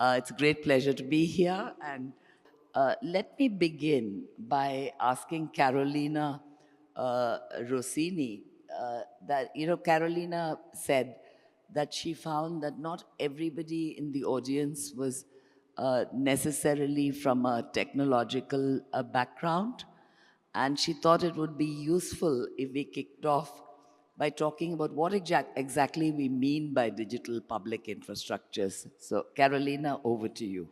It's a great pleasure to be here. And let me begin by asking Carolina Rossini Carolina said that she found that not everybody in the audience was necessarily from a technological background. And she thought it would be useful if we kicked off by talking about what exactly we mean by digital public infrastructures. So, Carolina, over to you.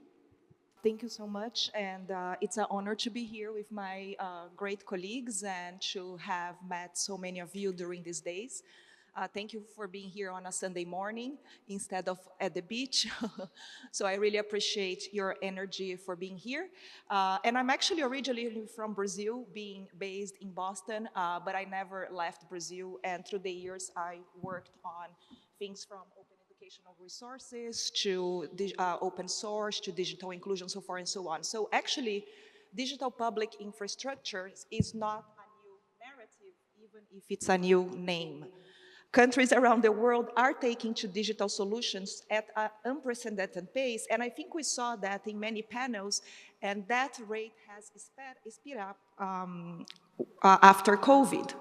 Thank you so much, and it's an honor to be here with my great colleagues and to have met so many of you during these days. Thank you for being here on a Sunday morning instead of at the beach. So I really appreciate your energy for being here. And I'm actually originally from Brazil, being based in Boston, but I never left Brazil. And through the years, I worked on things from open educational resources to open source to digital inclusion, so far and so on. So actually, digital public infrastructure is not a new narrative, even if it's a new name. Countries around the world are taking to digital solutions at an unprecedented pace, and I think we saw that in many panels, and that rate has sped up after COVID.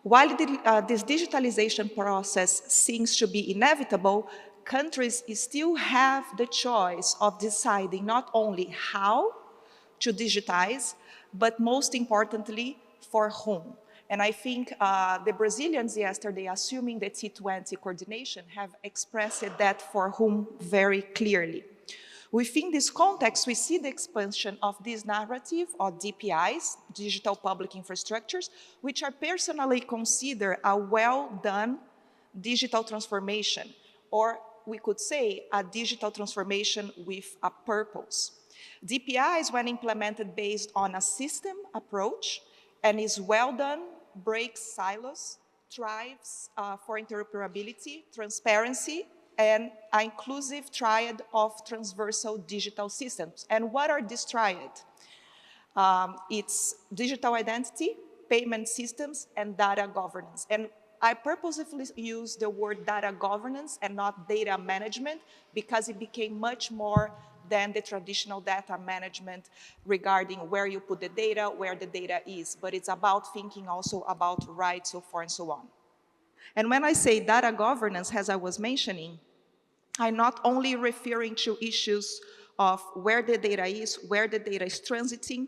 While this digitalization process seems to be inevitable, countries still have the choice of deciding not only how to digitize, but most importantly, for whom. And I think the Brazilians yesterday, assuming the T20 coordination, have expressed that for whom very clearly. Within this context, we see the expansion of this narrative of DPIs, digital public infrastructures, which are personally considered a well-done digital transformation, or we could say a digital transformation with a purpose. DPIs, when implemented based on a system approach and is well done, breaks silos, thrives for interoperability, transparency, and an inclusive triad of transversal digital systems. And what are these triad? It's digital identity, payment systems, and data governance. And I purposefully use the word data governance and not data management because it became much more than the traditional data management regarding where you put the data, where the data is. But it's about thinking also about rights, so forth and so on. And when I say data governance, as I was mentioning, I'm not only referring to issues of where the data is, where the data is transiting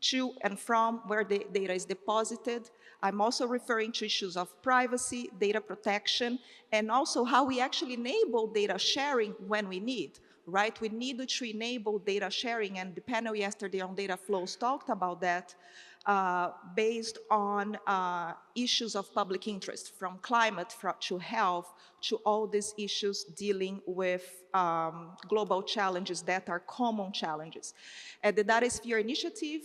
to and from, where the data is deposited. I'm also referring to issues of privacy, data protection, and also how we actually enable data sharing when we need, right? We need to enable data sharing, and the panel yesterday on data flows talked about that, based on issues of public interest, from climate to health, to all these issues dealing with global challenges that are common challenges. At the DataSphere Initiative,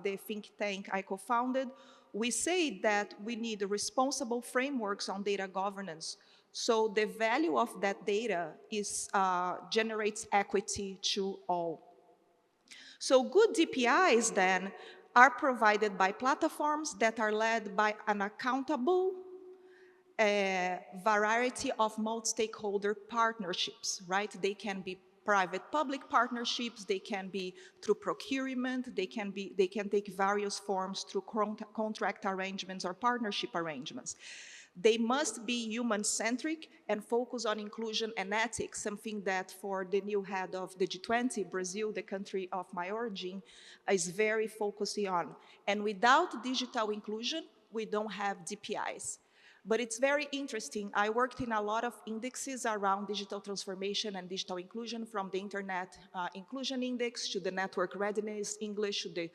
the think tank I co-founded, we say that we need responsible frameworks on data governance, so the value of that data is, generates equity to all. So good DPIs then are provided by platforms that are led by an accountable variety of multi-stakeholder partnerships, right? They can be private-public partnerships, they can be through procurement, they can take various forms through contract arrangements or partnership arrangements. They must be human-centric and focus on inclusion and ethics, something that for the new head of the G20, Brazil, the country of my origin, is very focusing on. And without digital inclusion, we don't have DPIs. But it's very interesting. I worked in a lot of indexes around digital transformation and digital inclusion, from the Internet Inclusion Index to the Network Readiness English to the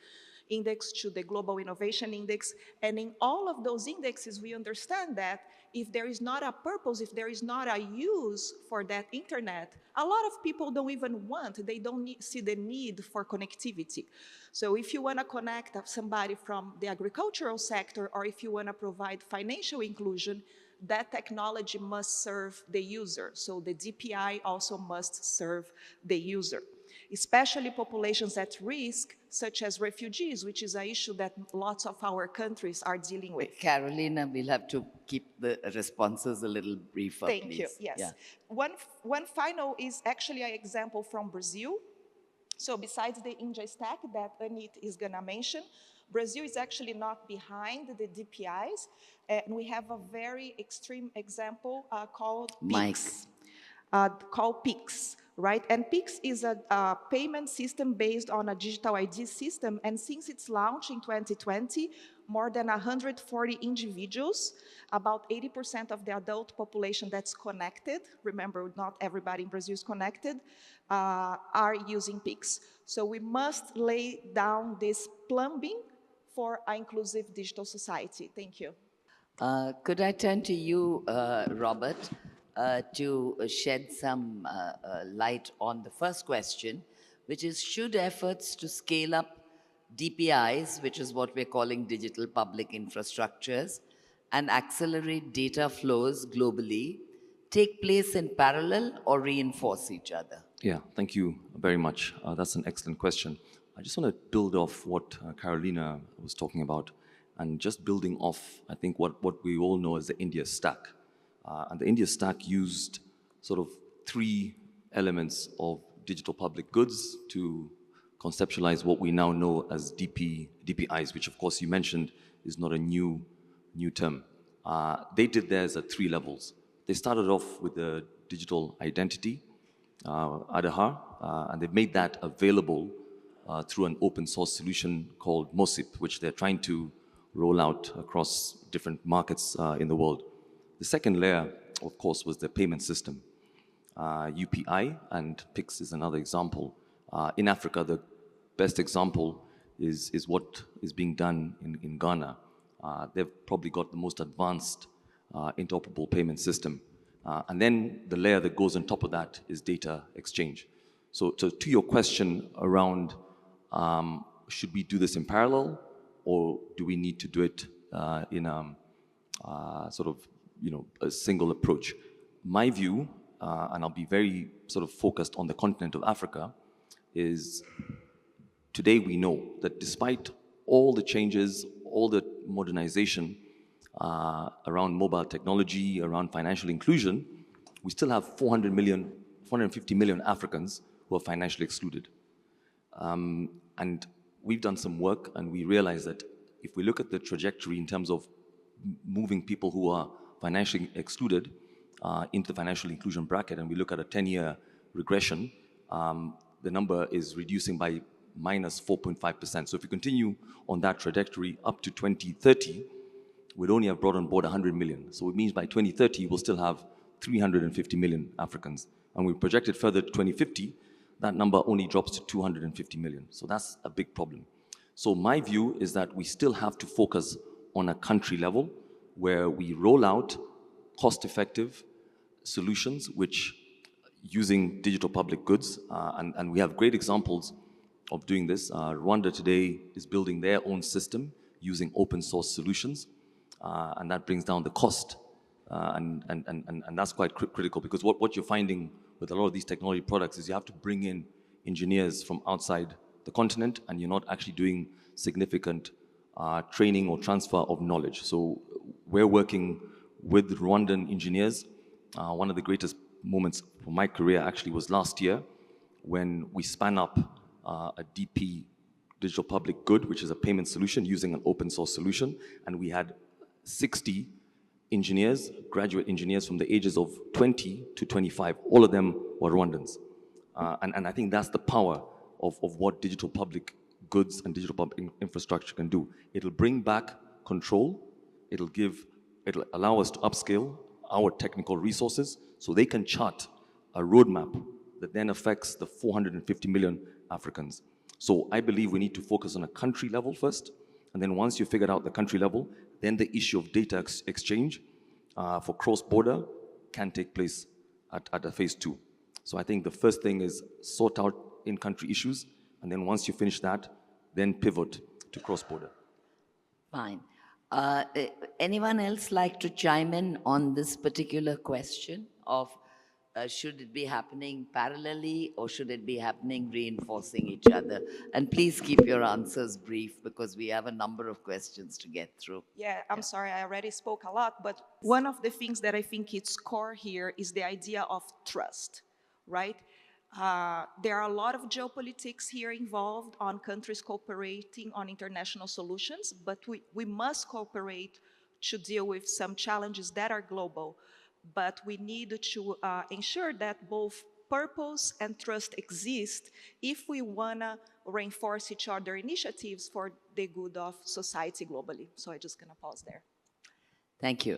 Index to the Global Innovation Index. And in all of those indexes, we understand that if there is not a purpose, if there is not a use for that internet, a lot of people don't even want, they don't see the need for connectivity. So if you want to connect somebody from the agricultural sector, or if you want to provide financial inclusion, that technology must serve the user. So the DPI also must serve the user. especially populations at risk, such as refugees, which is an issue that lots of our countries are dealing with. Carolina, we'll have to keep the responses a little briefer, Thank please. you, yes. Yeah. One final is actually an example from Brazil. So besides the India stack that Anit is gonna mention, Brazil is actually not behind the DPIs. And we have a very extreme example called PIX. Called PIX, right? And PIX is a payment system based on a digital ID system. And since its launch in 2020, more than 140 individuals, about 80% of the adult population that's connected, remember, not everybody in Brazil is connected, are using PIX. So we must lay down this plumbing for an inclusive digital society. Thank you. Could I turn to you, Robert, to shed some light on the first question, which is, should efforts to scale up DPIs, which is what we're calling digital public infrastructures, and accelerate data flows globally, take place in parallel or reinforce each other? Yeah, thank you very much. That's an excellent question. I just want to build off what Carolina was talking about, and just building off, I think, what we all know as the India stack. And the India stack used sort of three elements of digital public goods to conceptualize what we now know as DPIs, which of course you mentioned is not a new term. They did theirs at three levels. They started off with the digital identity, Aadhaar, and they've made that available through an open source solution called MOSIP, which they're trying to roll out across different markets in the world. The second layer, of course, was the payment system. UPI, and PIX is another example. In Africa, the best example is what is being done in Ghana. They've probably got the most advanced interoperable payment system. And then the layer that goes on top of that is data exchange. So to your question around should we do this in parallel, or do we need to do it in sort of, a single approach? My view, and I'll be very sort of focused on the continent of Africa, is today we know that despite all the changes, all the modernization around mobile technology, around financial inclusion, we still have 450 million Africans who are financially excluded. And we've done some work, and we realize that if we look at the trajectory in terms of moving people who are financially excluded into the financial inclusion bracket, and we look at a 10-year regression, the number is reducing by minus 4.5%. So if we continue on that trajectory up to 2030, we'd only have brought on board 100 million. So it means by 2030, we'll still have 350 million Africans. And we project it further to 2050, that number only drops to 250 million. So that's a big problem. So my view is that we still have to focus on a country level where we roll out cost-effective solutions which using digital public goods, and we have great examples of doing this. Rwanda today is building their own system using open source solutions, and that brings down the cost. And that's quite critical, because what you're finding with a lot of these technology products is you have to bring in engineers from outside the continent, and you're not actually doing significant training or transfer of knowledge. So we're working with Rwandan engineers. One of the greatest moments for my career actually was last year when we span up a DP, digital public good, which is a payment solution using an open source solution, and we had 60 engineers, graduate engineers from the ages of 20 to 25. All of them were Rwandans. And I think that's the power of what digital public goods and digital public infrastructure can do. It'll bring back control. It'll allow us to upscale our technical resources so they can chart a roadmap that then affects the 450 million Africans. So I believe we need to focus on a country level first, and then once you figured out the country level, then the issue of data exchange for cross-border can take place at a phase 2. So I think the first thing is sort out in-country issues, and then once you finish that, then pivot to cross-border. Fine. Anyone else like to chime in on this particular question of should it be happening parallelly or should it be happening reinforcing each other? And please keep your answers brief because we have a number of questions to get through. Yeah, I'm sorry, I already spoke a lot, but one of the things that I think is core here is the idea of trust, right? There are a lot of geopolitics here involved on countries cooperating on international solutions, but we must cooperate to deal with some challenges that are global. But we need to ensure that both purpose and trust exist if we want to reinforce each other initiatives for the good of society globally. So I'm just going to pause there. Thank you.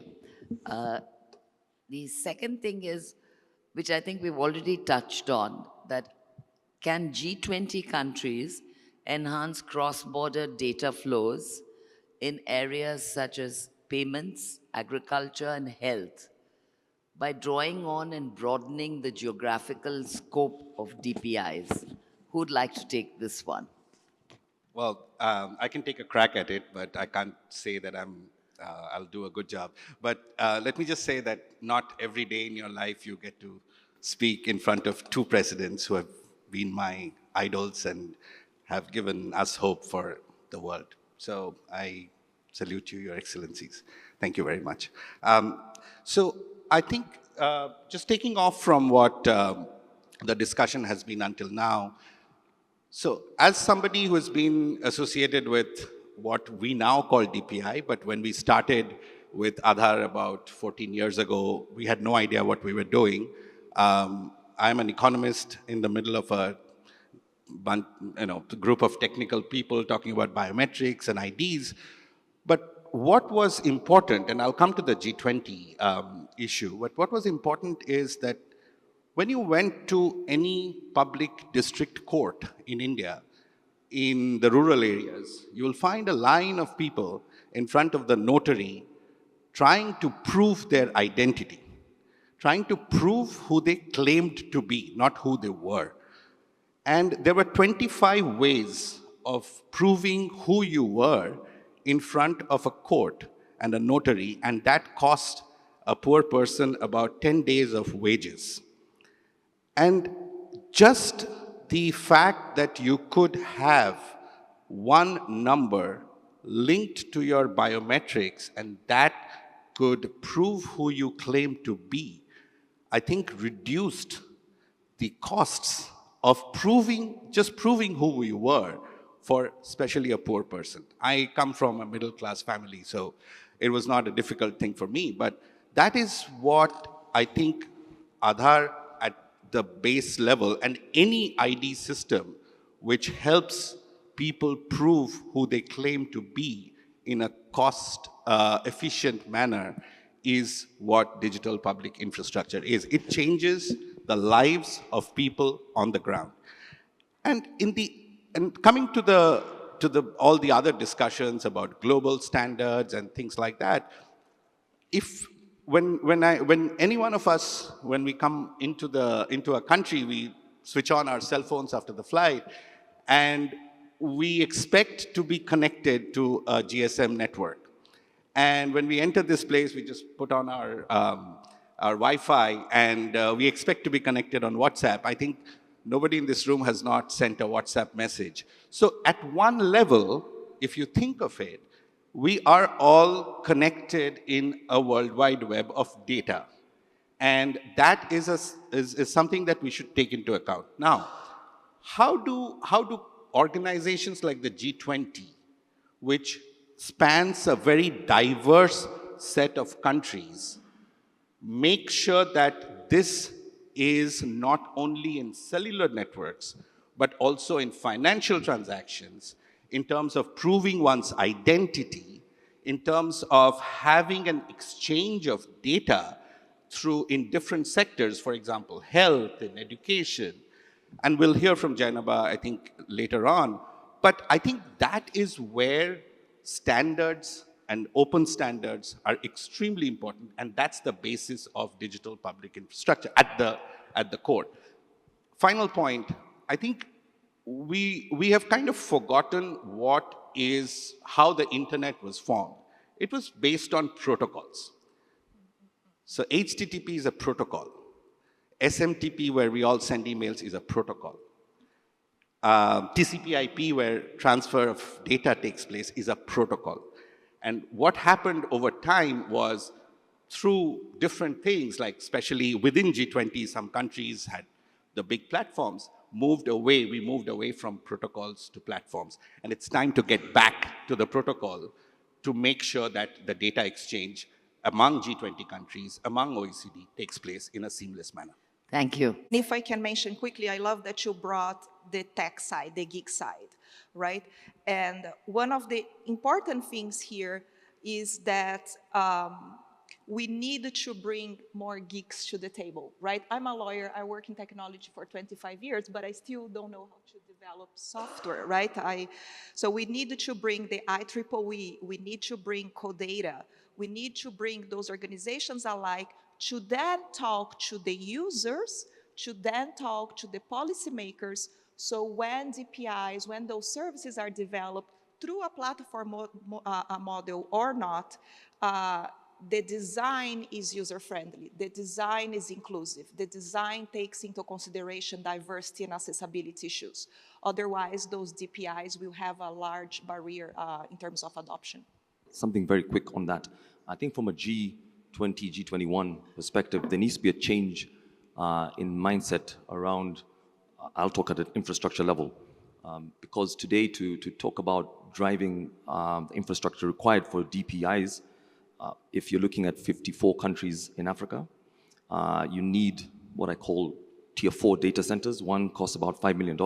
The second thing is, which I think we've already touched on, that can G20 countries enhance cross-border data flows in areas such as payments, agriculture, and health by drawing on and broadening the geographical scope of DPIs? Who would like to take this one? Well, I can take a crack at it, but I can't say that I'll do a good job. But let me just say that not every day in your life you get to speak in front of two presidents who have been my idols and have given us hope for the world. So I salute you, Your Excellencies. Thank you very much. So I think just taking off from what the discussion has been until now, so as somebody who has been associated with what we now call DPI, but when we started with Aadhaar about 14 years ago, we had no idea what we were doing. I'm an economist in the middle of a group of technical people talking about biometrics and IDs. But what was important, and I'll come to the G20 issue, but what was important is that when you went to any public district court in India, in the rural areas, you will find a line of people in front of the notary trying to prove their identity, trying to prove who they claimed to be, not who they were. And there were 25 ways of proving who you were in front of a court and a notary, and that cost a poor person about 10 days of wages. And just the fact that you could have one number linked to your biometrics and that could prove who you claim to be, I think reduced the costs of just proving who you were for especially a poor person. I come from a middle-class family, so it was not a difficult thing for me, but that is what I think Aadhaar at the base level and any ID system which helps people prove who they claim to be in a cost-efficient manner is what digital public infrastructure is. It changes the lives of people on the ground. And coming to all the other discussions about global standards and things like that, when any one of us, when we come into a country, we switch on our cell phones after the flight, and we expect to be connected to a GSM network. And when we enter this place, we just put on our Wi-Fi, and we expect to be connected on WhatsApp. I think nobody in this room has not sent a WhatsApp message. So at one level, if you think of it, we are all connected in a World Wide Web of data. And that is something that we should take into account. Now, how do organizations like the G20, which spans a very diverse set of countries, make sure that this is not only in cellular networks, but also in financial transactions, in terms of proving one's identity, in terms of having an exchange of data in different sectors, for example, health and education. And we'll hear from Jainaba, I think, later on. But I think that is where standards and open standards are extremely important, and that's the basis of digital public infrastructure at the core. Final point, I think we have kind of forgotten how the internet was formed. It was based on protocols. So HTTP is a protocol. SMTP, where we all send emails, is a protocol. TCP/IP, where transfer of data takes place, is a protocol. And what happened over time was through different things, like especially within G20, some countries had the big platforms, we moved away from protocols to platforms. And it's time to get back to the protocol to make sure that the data exchange among G20 countries, among OECD, takes place in a seamless manner. Thank you. And if I can mention quickly, I love that you brought the tech side, the geek side, right? And one of the important things here is that we need to bring more geeks to the table, right? I'm a lawyer, I work in technology for 25 years, but I still don't know how to develop software, right? So we need to bring the IEEE, we need to bring CODATA, we need to bring those organizations alike to then talk to the users, to then talk to the policymakers, so when DPIs, when those services are developed through a platform model or not, the design is user-friendly, the design is inclusive, the design takes into consideration diversity and accessibility issues. Otherwise, those DPIs will have a large barrier in terms of adoption. Something very quick on that. I think from a G20, G21 perspective, there needs to be a change in mindset around, I'll talk at an infrastructure level, because today to talk about driving the infrastructure required for DPIs, if you're looking at 54 countries in Africa, you need what I call tier 4 data centers. One costs about $5 million,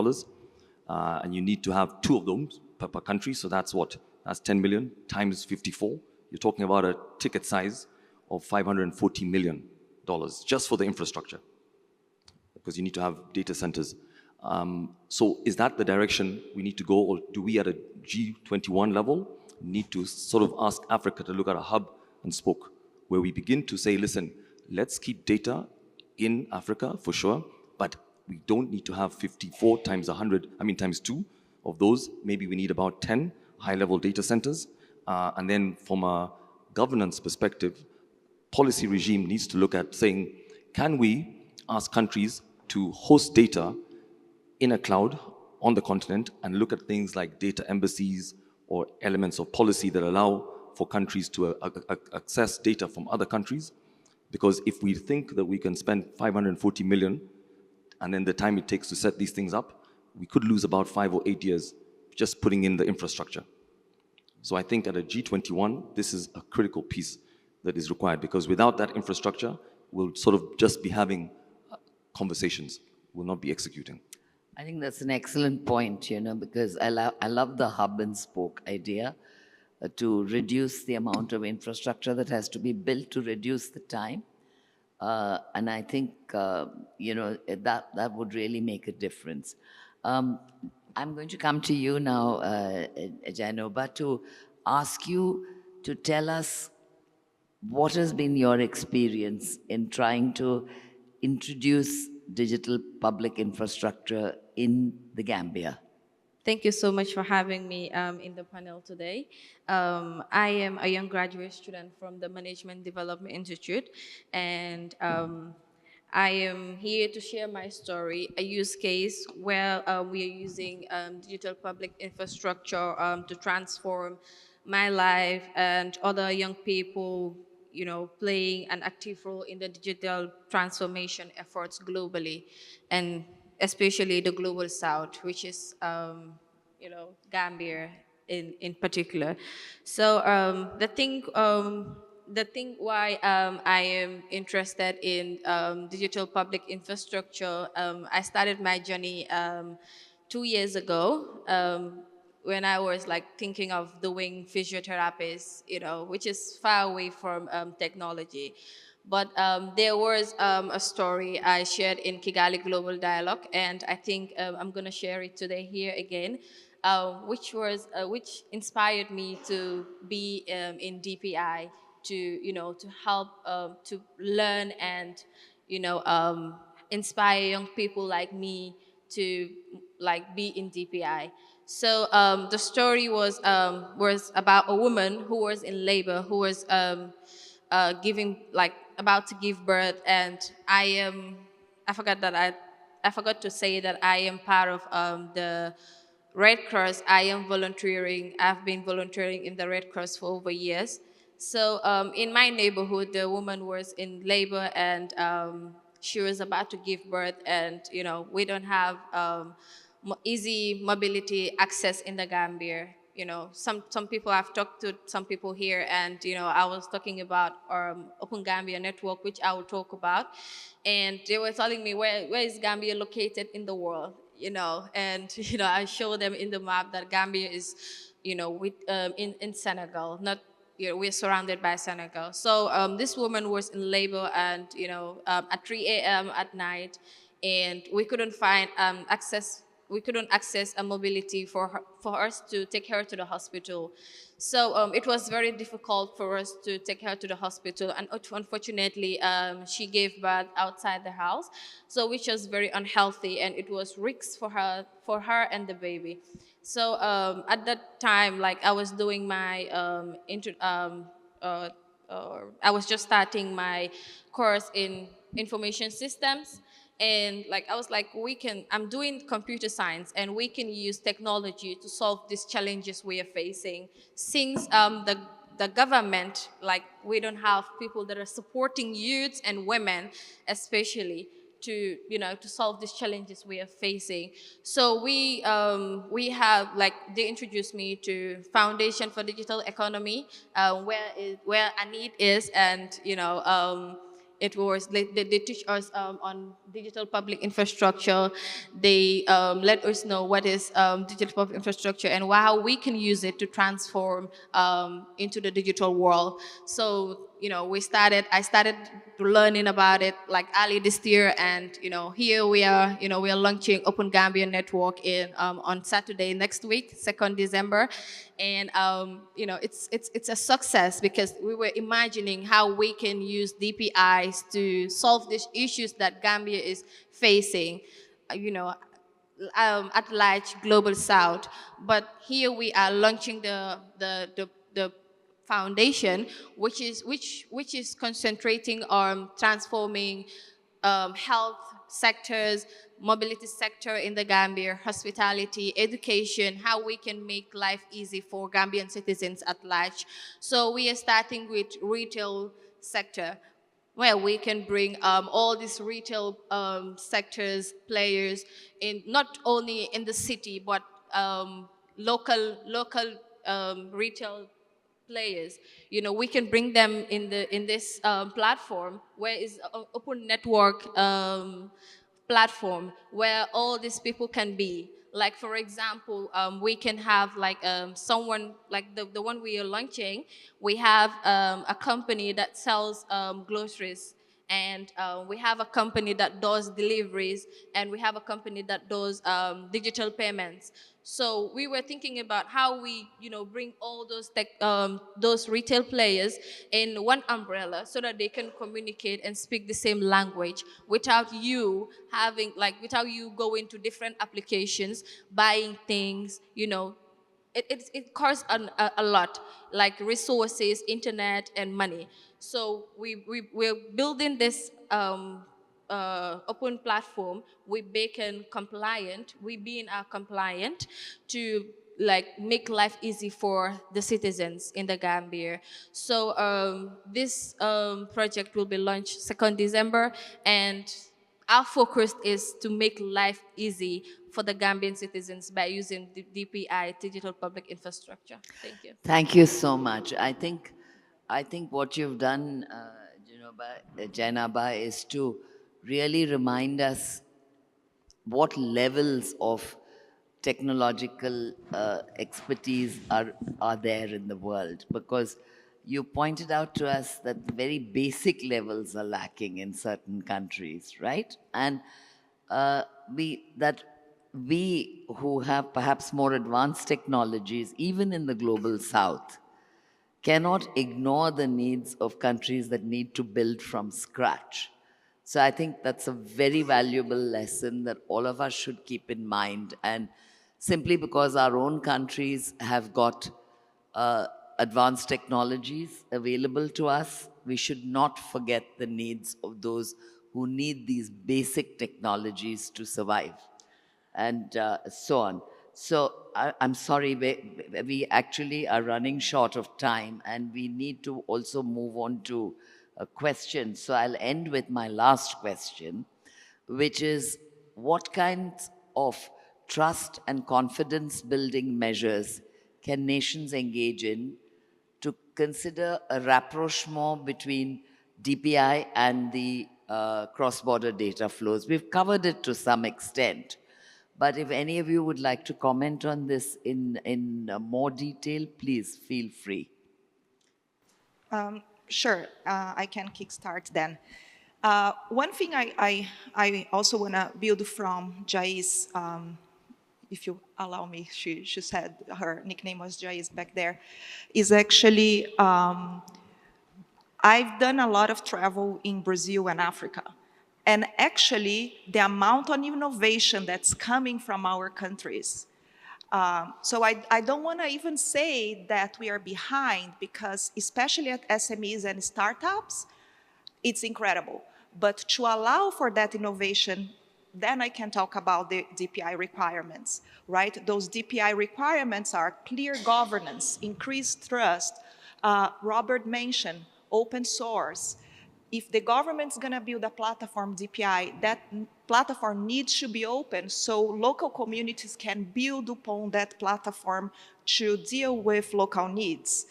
and you need to have 2 of those per country, so that's what? That's 10 million times 54. You're talking about a ticket size of $540 million just for the infrastructure, because you need to have data centers. So is that the direction we need to go, or do we at a G21 level need to sort of ask Africa to look at a hub and spoke, where we begin to say, listen, let's keep data in Africa for sure, but we don't need to have 54 times 100, times 2 of those. Maybe we need about 10 high-level data centers. And then from a governance perspective, policy regime needs to look at saying, can we ask countries to host data in a cloud on the continent and look at things like data embassies or elements of policy that allow for countries to access data from other countries? Because if we think that we can spend 540 million and then the time it takes to set these things up, we could lose about 5 or 8 years just putting in the infrastructure. So I think at a G21, this is a critical piece that is required, because without that infrastructure, we'll sort of just be having conversations, we'll not be executing. I think that's an excellent point, because I love the hub and spoke idea to reduce the amount of infrastructure that has to be built to reduce the time. And I think, that would really make a difference. I'm going to come to you now, Janoba, to ask you to tell us what has been your experience in trying to introduce digital public infrastructure in the Gambia. Thank you so much for having me in the panel today. I am a young graduate student from the Management Development Institute, and I am here to share my story, a use case where we are using digital public infrastructure to transform my life and other young people, playing an active role in the digital transformation efforts globally, and especially the global south, which is, Gambia in particular. So the thing why I am interested in digital public infrastructure, I started my journey 2 years ago when I was thinking of doing physiotherapies, which is far away from technology. But there was a story I shared in Kigali Global Dialogue, and I think I'm going to share it today here again, which inspired me to be in DPI, to help to learn and inspire young people like me to be in DPI. So the story was about a woman who was in labor, who was giving about to give birth, and I I forgot to say that I am part of the Red Cross. I am volunteering. I've been volunteering in the Red Cross for over years. So in my neighborhood, the woman was in labor and she was about to give birth, and we don't have easy mobility access in the Gambia. Some people, I've talked to some people here, and I was talking about Open Gambia network, which I will talk about, and they were telling me where is Gambia located in the world, and I show them in the map that Gambia is, with in Senegal, not. We're surrounded by Senegal. So this woman was in labor, and at 3 a.m. at night, and we couldn't find access. We couldn't access a mobility for us to take her to the hospital. So it was very difficult for us to take her to the hospital, and unfortunately, she gave birth outside the house, so which was very unhealthy, and it was risks for her and the baby. So at that time, like I was doing my I was just starting my course in information systems, and like I was like, I'm doing computer science, and we can use technology to solve these challenges we are facing. Since the government, like we don't have people that are supporting youths and women, especially to solve these challenges we are facing. So we have, like, they introduced me to Foundation for Digital Economy, where a need is, and it was they teach us on digital public infrastructure. They let us know what is digital public infrastructure and how we can use it to transform into the digital world. So I started learning about it like early this year, and here we are. We are launching Open Gambia Network in on Saturday next week, 2nd December, and it's a success because we were imagining how we can use DPIs to solve these issues that Gambia is facing. At large global south, but here we are launching the foundation, which is concentrating on transforming health sectors, mobility sector in the Gambia, hospitality, education, how we can make life easy for Gambian citizens at large. So we are starting with retail sector, where we can bring all these retail players in, not only in the city, but local retail players. We can bring them in this platform, where is open network platform, where all these people can be. Like, for example, we can have like someone like the one we are launching. We have a company that sells groceries, and we have a company that does deliveries, and we have a company that does digital payments. So we were thinking about how we, bring all those retail players in one umbrella, so that they can communicate and speak the same language without you without you going to different applications, buying things. It costs a lot, like resources, internet, and money. So we're building this open platform. We being compliant to like make life easy for the citizens in the Gambia. So this project will be launched 2nd December, and our focus is to make life easy for the Gambian citizens by using the DPI, digital public infrastructure. Thank you. Thank you so much. I think what you've done, Jainaba, is to really remind us what levels of technological expertise are there in the world, because you pointed out to us that the very basic levels are lacking in certain countries, right? And we who have perhaps more advanced technologies, even in the global south, cannot ignore the needs of countries that need to build from scratch. So I think that's a very valuable lesson that all of us should keep in mind. And simply because our own countries have got advanced technologies available to us, we should not forget the needs of those who need these basic technologies to survive, and so on. So I'm sorry, we actually are running short of time, and we need to also move on to a question. So I'll end with my last question, which is, what kinds of trust and confidence building measures can nations engage in to consider a rapprochement between DPI and the cross-border data flows? We've covered it to some extent, but if any of you would like to comment on this in more detail, please feel free. Sure, I can kickstart then. One thing I also want to build from Jais, if you allow me, she said her nickname was Jais back there, is actually, I've done a lot of travel in Brazil and Africa. And actually, the amount of innovation that's coming from our countries. So I don't want to even say that we are behind, because especially at SMEs and startups, it's incredible. But to allow for that innovation, then I can talk about the DPI requirements, right? Those DPI requirements are clear governance, increased trust. Robert mentioned open source. If the government's going to build a platform, DPI, that platform needs to be open so local communities can build upon that platform to deal with local needs.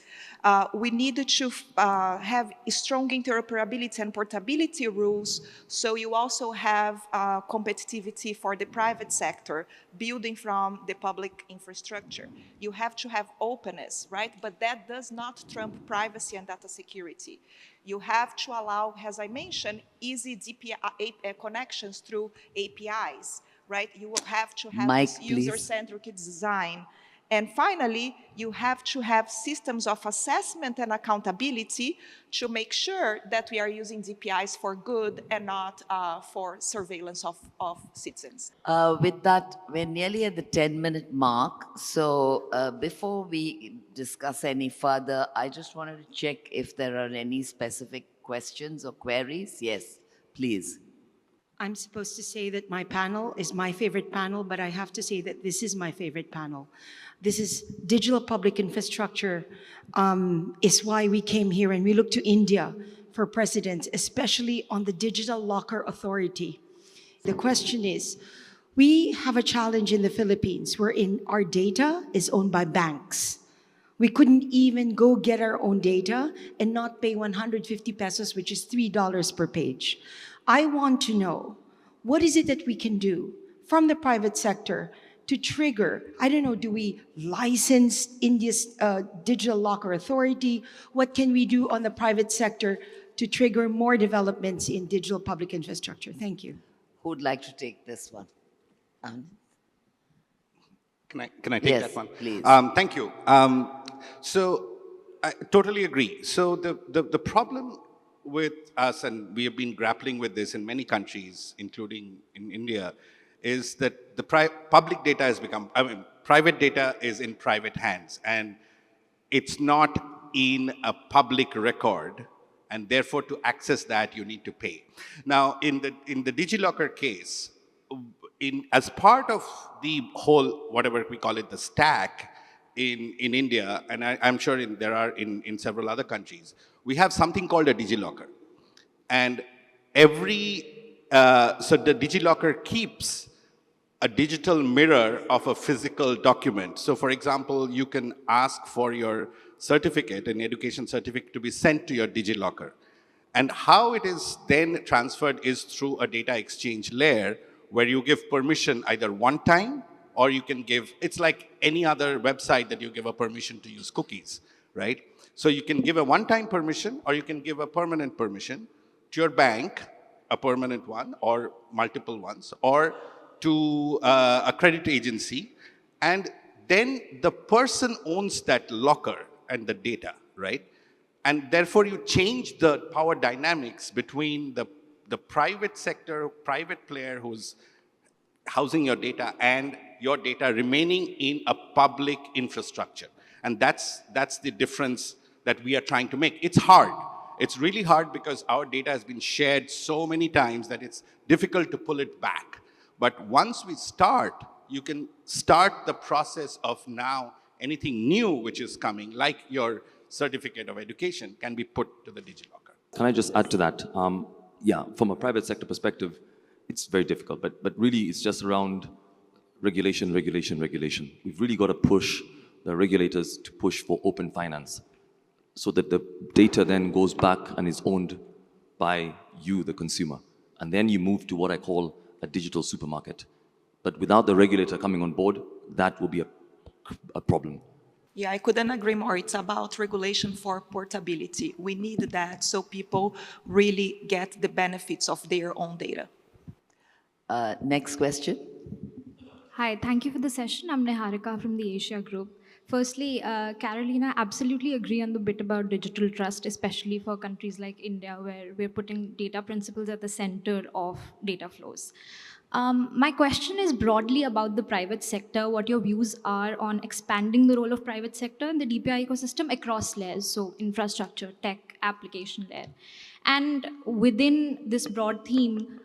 We need to have strong interoperability and portability rules, so you also have competitivity for the private sector, building from the public infrastructure. You have to have openness, right? But that does not trump privacy and data security. You have to allow, as I mentioned, easy DPI connections through APIs, right? You will have to have Mike, this user-centric design. And finally, you have to have systems of assessment and accountability to make sure that we are using DPIs for good and not for surveillance of citizens. With that, we're nearly at the 10-minute mark. So before we discuss any further, I just wanted to check if there are any specific questions or queries. Yes, please. I'm supposed to say that my panel is my favorite panel, but I have to say that this is my favorite panel. This is digital public infrastructure, is why we came here, and we look to India for precedents, especially on the Digitlocker Authority. The question is, we have a challenge in the Philippines wherein our data is owned by banks. We couldn't even go get our own data and not pay 150 pesos, which is $3 per page. I want to know, what is it that we can do from the private sector to trigger, I don't know, do we license India's Digitlocker Authority? What can we do on the private sector to trigger more developments in digital public infrastructure? Thank you. Who would like to take this one? Can I take Yes, that one? please. Thank you. So I totally agree. So the problem with us, and we have been grappling with this in many countries, including in India, is that the public data has become, private data is in private hands, and it's not in a public record, and therefore to access that you need to pay. Now, in the Digitlocker case, as part of the whole, whatever we call it, the stack in India, and I'm sure there are in several other countries, we have something called a Digitlocker. And so the Digitlocker keeps a digital mirror of a physical document. So for example, you can ask for your certificate, an education certificate, to be sent to your Digitlocker. And how it is then transferred is through a data exchange layer where you give permission either one time, or you can give, it's like any other website that you give a permission to use cookies, right? So you can give a one-time permission, or you can give a permanent permission to your bank, a permanent one, or multiple ones, or to a credit agency, and then the person owns that locker and the data, right? And therefore you change the power dynamics between the private sector, private player who's housing your data, and your data remaining in a public infrastructure. And that's the difference that we are trying to make. It's hard. It's really hard because our data has been shared so many times that it's difficult to pull it back. But once we start, you can start the process of now anything new which is coming, like your certificate of education, can be put to the Digitlocker. Can I just add to that? Yeah, from a private sector perspective, it's very difficult, but really it's just around regulation, regulation, regulation. We've really got to push the regulators to push for open finance so that the data then goes back and is owned by you, the consumer. And then you move to what I call a digital supermarket. But without the regulator coming on board, that will be a problem. Yeah, I couldn't agree more. It's about regulation for portability. We need that so people really get the benefits of their own data. Next question. Hi, thank you for the session. I'm Neharika from the Asia Group. Firstly, Carolina, absolutely agree on the bit about digital trust, especially for countries like India, where we're putting data principles at the center of data flows. My question is broadly about the private sector, what your views are on expanding the role of private sector in the DPI ecosystem across layers, so infrastructure, tech, application layer. And within this broad theme,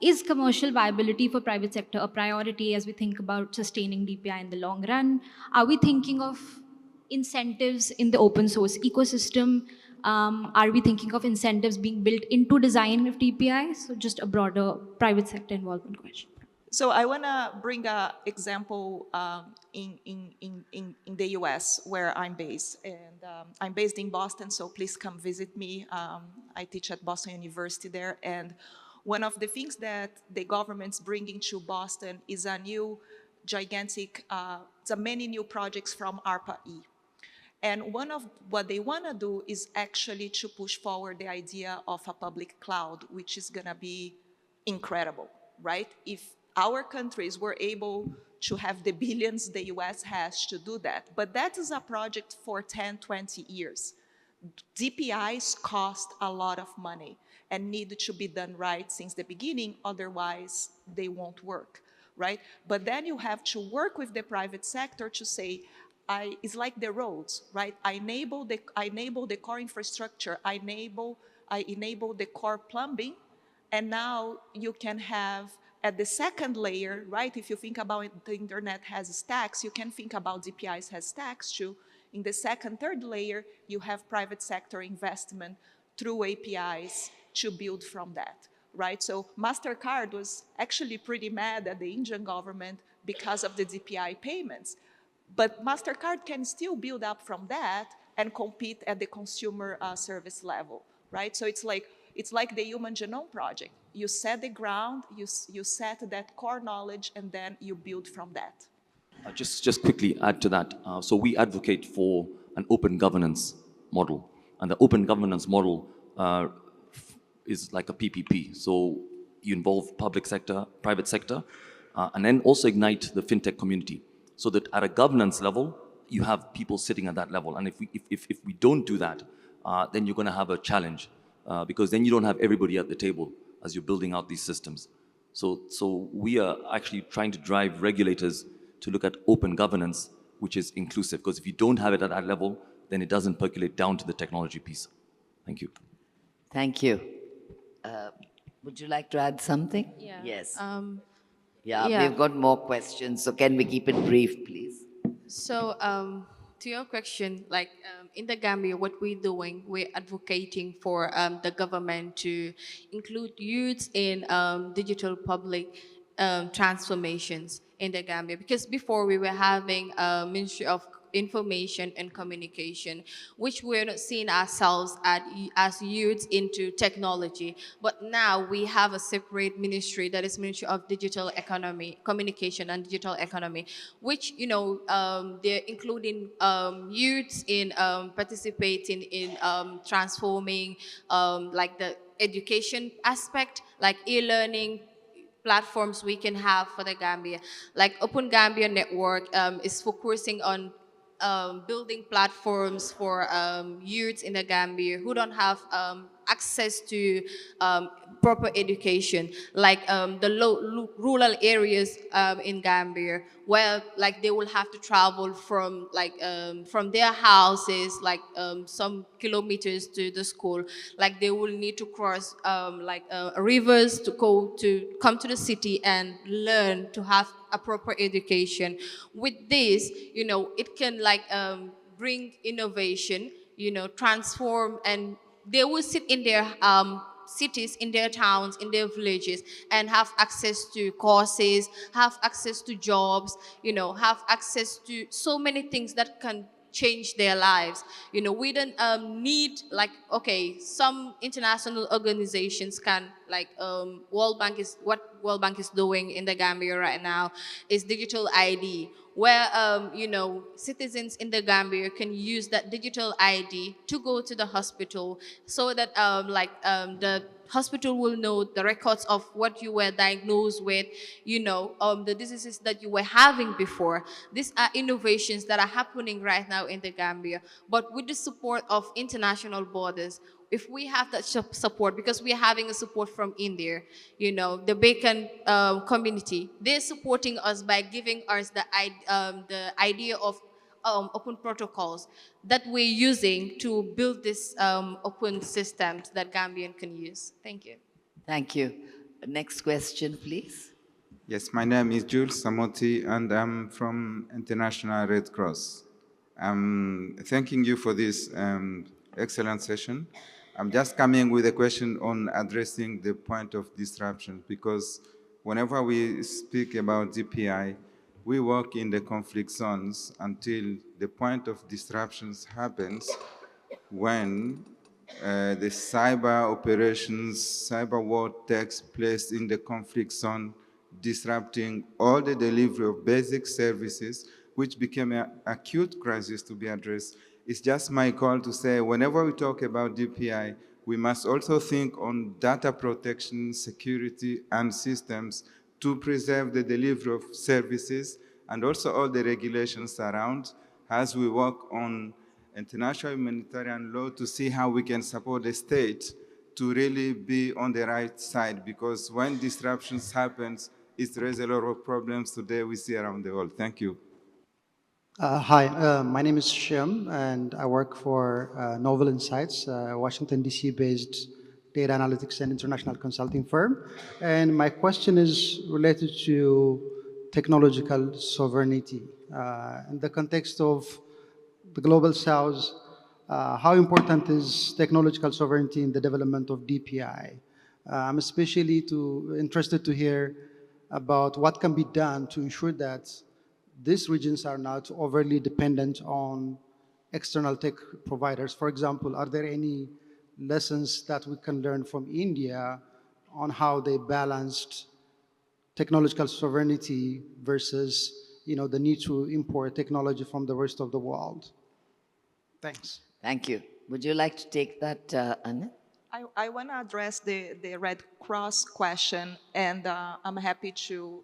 is commercial viability for private sector a priority as we think about sustaining DPI in the long run? Are we thinking of incentives in the open source ecosystem? Are we thinking of incentives being built into design of DPI? So just a broader private sector involvement question. So I want to bring an example in the US where I'm based. And I'm based in Boston, so please come visit me. I teach at Boston University there. And one of the things that the government's bringing to Boston is a new gigantic, many new projects from ARPA-E. And one of what they want to do is actually to push forward the idea of a public cloud, which is going to be incredible, right? If our countries were able to have the billions the US has to do that. But that is a project for 10, 20 years. DPIs cost a lot of money and need to be done right since the beginning, otherwise they won't work, right? But then you have to work with the private sector to say, it's like the roads, right? I enable the core infrastructure, I enable the core plumbing, and now you can have at the second layer, right? If you think about it, the internet has stacks, you can think about DPIs has stacks too. In the second, third layer, you have private sector investment through APIs to build from that, right? So MasterCard was actually pretty mad at the Indian government because of the DPI payments. But MasterCard can still build up from that and compete at the consumer service level, right? So it's like the Human Genome Project. You set the ground, you set that core knowledge, and then you build from that. Just quickly add to that. So we advocate for an open governance model. And the open governance model is like a PPP. So you involve public sector, private sector, and then also ignite the fintech community. So that at a governance level, you have people sitting at that level. And if we don't do that, then you're going to have a challenge because then you don't have everybody at the table as you're building out these systems. So we are actually trying to drive regulators to look at open governance, which is inclusive. Because if you don't have it at that level, then it doesn't percolate down to the technology piece. Thank you. Thank you. Would you like to add something? Yeah. Yes. Yeah. We've got more questions, so can we keep it brief, please? So, to your question, like in the Gambia, what we're doing, we're advocating for the government to include youths in digital public transformations in the Gambia. Because before we were having a Ministry of Information and Communication, which we're not seeing ourselves as youths into technology. But now we have a separate ministry that is Ministry of Digital Economy, Communication and Digital Economy, which, you know, they're including youths in participating in transforming like the education aspect, like e-learning platforms we can have for the Gambia. Like Open Gambia Network is focusing on building platforms for youths in the Gambia who don't have access to proper education, like the rural areas in Gambia, where like they will have to travel from their houses some kilometers to the school. Like they will need to cross rivers to come to the city and learn to have a proper education. With this, it can bring innovation, transform, and they will sit in their cities, in their towns, in their villages, and have access to courses, have access to jobs, have access to so many things that can change their lives. We don't need some international organizations can World Bank is doing in the Gambia right now is digital ID, where citizens in the Gambia can use that digital ID to go to the hospital, so that the hospital will know the records of what you were diagnosed with, the diseases that you were having before. These are innovations that are happening right now in the Gambia, but with the support of international borders. If we have that support, because we are having a support from India, the Bacon community, they're supporting us by giving us the idea of open protocols that we're using to build this open systems that Gambian can use. Thank you. Thank you. Next question, please. Yes, my name is Jules Samoti, and I'm from International Red Cross. I'm thanking you for this excellent session. I'm just coming with a question on addressing the point of disruption, because whenever we speak about DPI, we work in the conflict zones until the point of disruptions happens when the cyber operations, cyber war takes place in the conflict zone, disrupting all the delivery of basic services, which became an acute crisis to be addressed. It's just my call to say, whenever we talk about DPI, we must also think on data protection, security, and systems to preserve the delivery of services, and also all the regulations around as we work on international humanitarian law to see how we can support the state to really be on the right side, because when disruptions happens, it raises a lot of problems today we see around the world. Thank you. Hi, my name is Shyam, and I work for Novel Insights, Washington, D.C.-based data analytics and international consulting firm. And my question is related to technological sovereignty. In the context of the Global South, how important is technological sovereignty in the development of DPI? I'm especially interested to hear about what can be done to ensure that these regions are not overly dependent on external tech providers. For example, are there any lessons that we can learn from India on how they balanced technological sovereignty versus the need to import technology from the rest of the world? Thanks. Thank you. Would you like to take that, Anna? I want to address the Red Cross question, and I'm happy to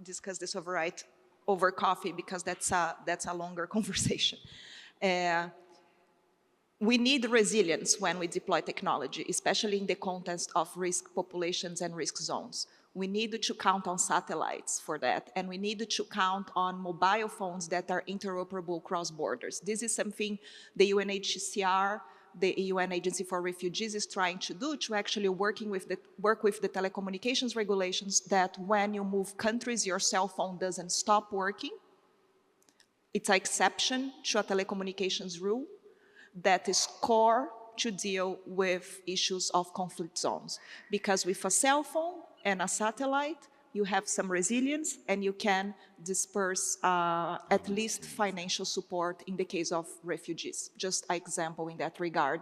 discuss this over coffee, because that's a longer conversation. We need resilience when we deploy technology, especially in the context of risk populations and risk zones. We need to count on satellites for that, and we need to count on mobile phones that are interoperable cross borders. This is something the UNHCR, the UN Agency for Refugees, is trying to do, to actually work with the telecommunications regulations, that when you move countries, your cell phone doesn't stop working. It's an exception to a telecommunications rule that is core to deal with issues of conflict zones. Because with a cell phone and a satellite, you have some resilience, and you can disperse at least financial support in the case of refugees. Just an example in that regard.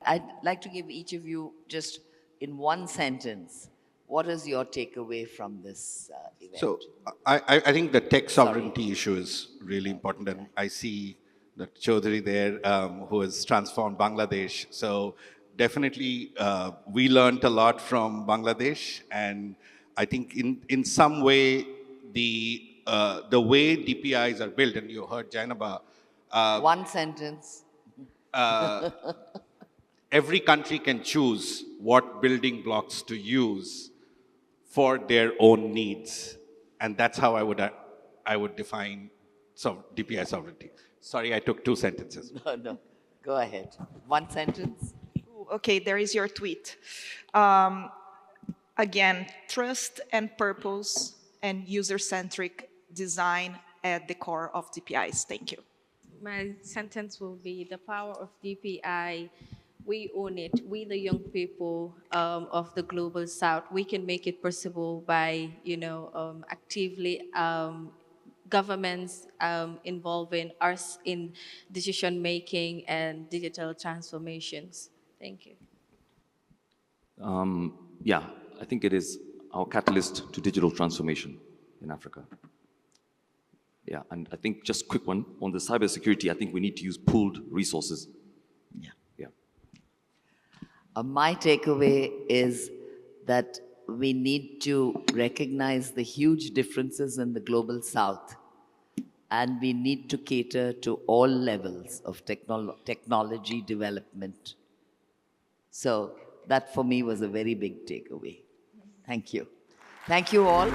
I'd like to give each of you, just in one sentence, what is your takeaway from this event? So I think the tech sovereignty issue is really important, and I see that Chaudhary there who has transformed Bangladesh. So definitely we learned a lot from Bangladesh, and I think in some way the way DPIs are built, and you heard Jainaba. One sentence. every country can choose what building blocks to use for their own needs. And that's how I would define DPI sovereignty. Sorry, I took 2 sentences. No, no. Go ahead. One sentence. Okay, there is your tweet. Again, trust and purpose and user-centric design at the core of DPIs. Thank you. My sentence will be the power of DPI. We own it. We, the young people of the global south, we can make it possible by, actively governments involving us in decision making and digital transformations. Thank you. Yeah, I think it is our catalyst to digital transformation in Africa. Yeah, and I think just quick one on the cybersecurity. I think we need to use pooled resources. Yeah. Yeah. My takeaway is that we need to recognize the huge differences in the global south, and we need to cater to all levels of technology development. So that for me was a very big takeaway. Thank you. Thank you all.